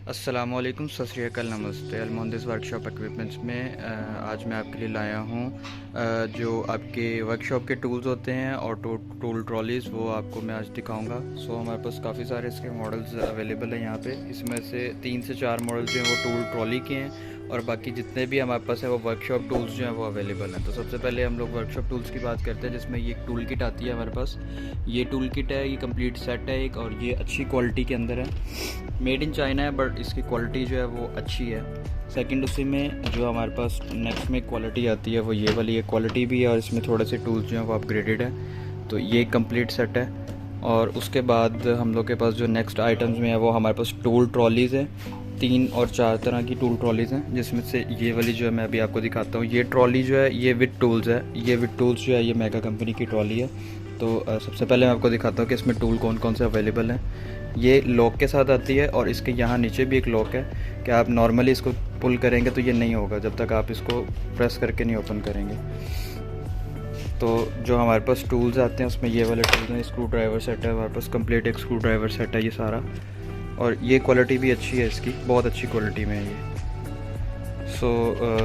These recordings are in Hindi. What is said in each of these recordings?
अस्सलामुअलैकुम, सत श्री अकाल, नमस्ते। अलमोहंदिस वर्कशॉप इक्विपमेंट्स में आज मैं आपके लिए लाया हूँ जो आपके वर्कशॉप के टूल्स होते हैं और टूल ट्रॉलीज़, वो आपको मैं आज दिखाऊंगा। हमारे पास काफ़ी सारे इसके मॉडल्स अवेलेबल हैं यहाँ पे। इसमें से 3 से 4 मॉडल जो हैं वो टूल ट्रॉली के हैं और बाकी जितने भी हमारे पास है वो वर्कशॉप टूल्स जो हैं वो अवेलेबल हैं। तो सबसे पहले हम लोग वर्कशॉप टूल्स की बात करते हैं, जिसमें ये एक टूल किट आती है हमारे पास। ये टूल किट है, ये कंप्लीट सेट है एक, और ये अच्छी क्वालिटी के अंदर है। मेड इन चाइना है बट इसकी क्वालिटी जो है वो अच्छी है। सेकंड, उसी में जो हमारे पास नेक्स्ट में क्वालिटी आती है वो ये वाली है। क्वालिटी भी है और इसमें थोड़े से टूल्स जो हैं वो अपग्रेडेड है। तो ये कंप्लीट सेट है। और उसके बाद हम लोग के पास जो नेक्स्ट आइटम्स में है वो हमारे पास टूल ट्रॉलीज़ है। 3 और 4 तरह की टूल ट्रॉलीज़ हैं, जिसमें से ये वाली जो है मैं अभी आपको दिखाता हूँ। ये ट्रॉली जो है ये विद टूल्स है। ये विद टूल्स जो है ये मेगा कंपनी की ट्रॉली है। तो सबसे पहले मैं आपको दिखाता हूँ कि इसमें टूल कौन कौन से अवेलेबल हैं। ये लॉक के साथ आती है और इसके यहाँ नीचे भी एक लॉक है कि आप नॉर्मली इसको पुल करेंगे तो ये नहीं होगा जब तक आप इसको प्रेस करके नहीं ओपन करेंगे। तो जो हमारे पास टूल्स आते हैं उसमें ये वाले टूल्स हैं। स्क्रू ड्राइवर सेट है हमारे पास, कंप्लीट एक स्क्रू ड्राइवर सेट है ये सारा। और ये क्वालिटी भी अच्छी है इसकी, बहुत अच्छी क्वालिटी में है ये।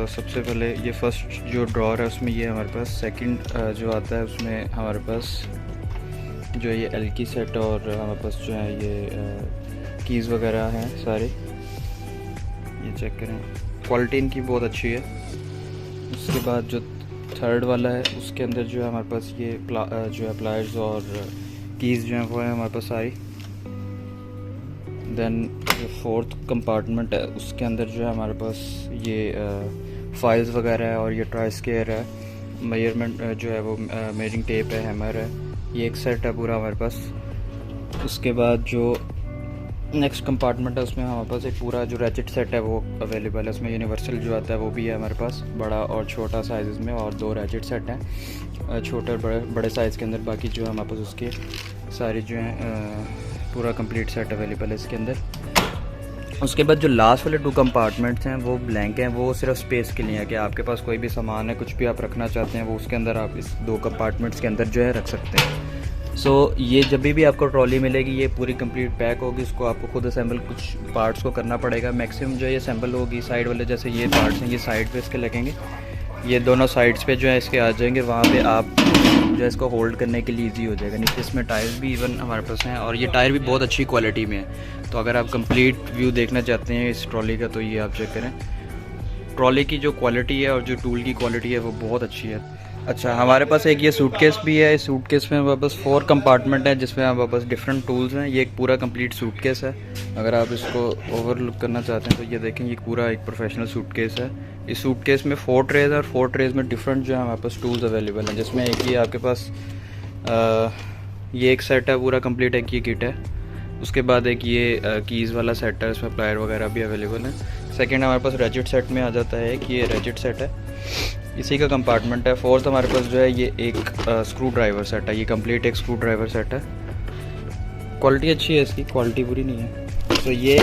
सबसे पहले ये फर्स्ट जो ड्रॉर है उसमें ये हमारे पास। सेकंड जो आता है उसमें हमारे पास जो ये एलकी सेट और हमारे पास जो है ये कीज़ वगैरह हैं सारे। ये चेक करें, क्वालिटी इनकी बहुत अच्छी है। उसके बाद जो थर्ड वाला है उसके अंदर जो है हमारे पास ये जो है प्लायर्स और कीज़ जो हैं वो है हमारे पास सारी। देन जो फोर्थ कंपार्टमेंट है उसके अंदर जो है हमारे पास ये फाइल्स वगैरह है और ये ट्राई स्केयर है। मेजरमेंट जो है वो मेजरिंग टेप है, हैमर है। ये एक सेट है पूरा हमारे पास। उसके बाद जो नेक्स्ट कंपार्टमेंट है उसमें हमारे पास एक पूरा जो रैचेट सेट है वो अवेलेबल है। उसमें यूनिवर्सल जो आता है वो भी है हमारे पास, बड़ा और छोटा साइज़ में, और 2 रैचेट सेट हैं छोटे और बड़े साइज़ के अंदर। बाकी जो है हमारे पास उसके सारी जो हैं पूरा कंप्लीट सेट अवेलेबल है इसके अंदर। उसके बाद जो लास्ट वाले 2 कंपार्टमेंट्स हैं वो ब्लैंक हैं, वो सिर्फ स्पेस के लिए है कि आपके पास कोई भी सामान है, कुछ भी आप रखना चाहते हैं वो उसके अंदर आप इस 2 कंपार्टमेंट्स के अंदर जो है रख सकते हैं। ये जब भी आपको ट्रॉली मिलेगी ये पूरी कंप्लीट पैक होगी। इसको आपको खुद असेंबल कुछ पार्ट्स को करना पड़ेगा। मैक्सिमम जो है ये असेंबल होगी। साइड वाले जैसे ये पार्ट्स हैं ये साइड पे इसके लगेंगे, ये दोनों साइड्स पे जो है इसके आ जाएंगे। वहाँ पे आप जो है इसको होल्ड करने के लिए ईजी हो जाएगा। नीचे इसमें टायर्स भी इवन हमारे पास हैं और ये टायर भी बहुत अच्छी क्वालिटी में है। तो अगर आप कंप्लीट व्यू देखना चाहते हैं इस ट्रॉली का तो ये आप चेक करें। ट्रॉली की जो क्वालिटी है और जो टूल की क्वालिटी है वो बहुत अच्छी है। अच्छा, हमारे पास एक ये सूटकेस भी है। इस सूटकेस में हमारे पास 4 कंपार्टमेंट हैं जिसमें हमारे पास डिफरेंट टूल्स हैं। ये एक पूरा कंप्लीट सूटकेस है। अगर आप इसको ओवरलुक करना चाहते हैं तो ये देखें, ये पूरा एक प्रोफेशनल सूटकेस है। इस सूटकेस में 4 ट्रेज है और 4 ट्रेज में डिफरेंट जो है हमारे पास टूल्स अवेलेबल हैं, जिसमें एक ये आपके पास ये एक सेट है पूरा कंप्लीट, एक ये किट है। उसके बाद एक ये कीज़ वाला सेट है, इसमें प्लायर वगैरह भी अवेलेबल है। सेकंड हमारे पास रैचेट सेट में आ जाता है कि ये रैचेट सेट है, इसी का कंपार्टमेंट है। फोर्थ हमारे पास जो है ये एक स्क्रू ड्राइवर सेट है। ये कंप्लीट एक स्क्रू ड्राइवर सेट है। क्वालिटी अच्छी है इसकी, क्वालिटी बुरी नहीं है। तो ये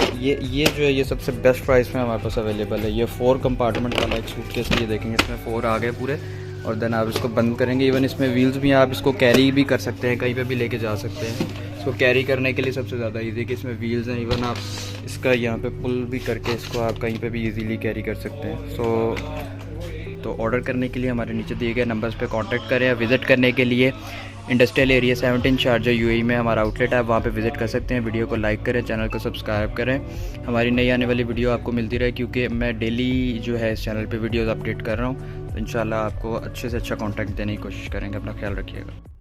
जो है ये सबसे बेस्ट प्राइस में हमारे पास अवेलेबल है। ये 4 कंपार्टमेंट वाला एक सूटकेस, ये देखेंगे इसमें 4 आ गए पूरे। और देन आप इसको बंद करेंगे। इवन इसमें व्हील्स भी हैं, आप इसको कैरी भी कर सकते हैं, कहीं पे भी लेके जा सकते हैं। इसको कैरी करने के लिए सबसे ज़्यादा ईजी कि इसमें व्हील्स हैं। इवन आप इसका यहाँ पे पुल भी करके इसको आप कहीं पे भी इजीली कैरी कर सकते हैं। तो ऑर्डर करने के लिए हमारे नीचे दिए गए नंबर्स पे कांटेक्ट करें। विज़िट करने के लिए इंडस्ट्रियल एरिया 17 शारजा यूएई में हमारा आउटलेट है, आप वहाँ पे विज़िट कर सकते हैं। वीडियो को लाइक करें, चैनल को सब्सक्राइब करें। हमारी नई आने वाली वीडियो आपको मिलती रहे, क्योंकि मैं डेली जो है इस चैनल पे वीडियोस अपडेट कर रहा हूँ। तो इंशाल्लाह आपको अच्छे से अच्छा कंटेंट देने की कोशिश करेंगे। अपना ख्याल रखिएगा।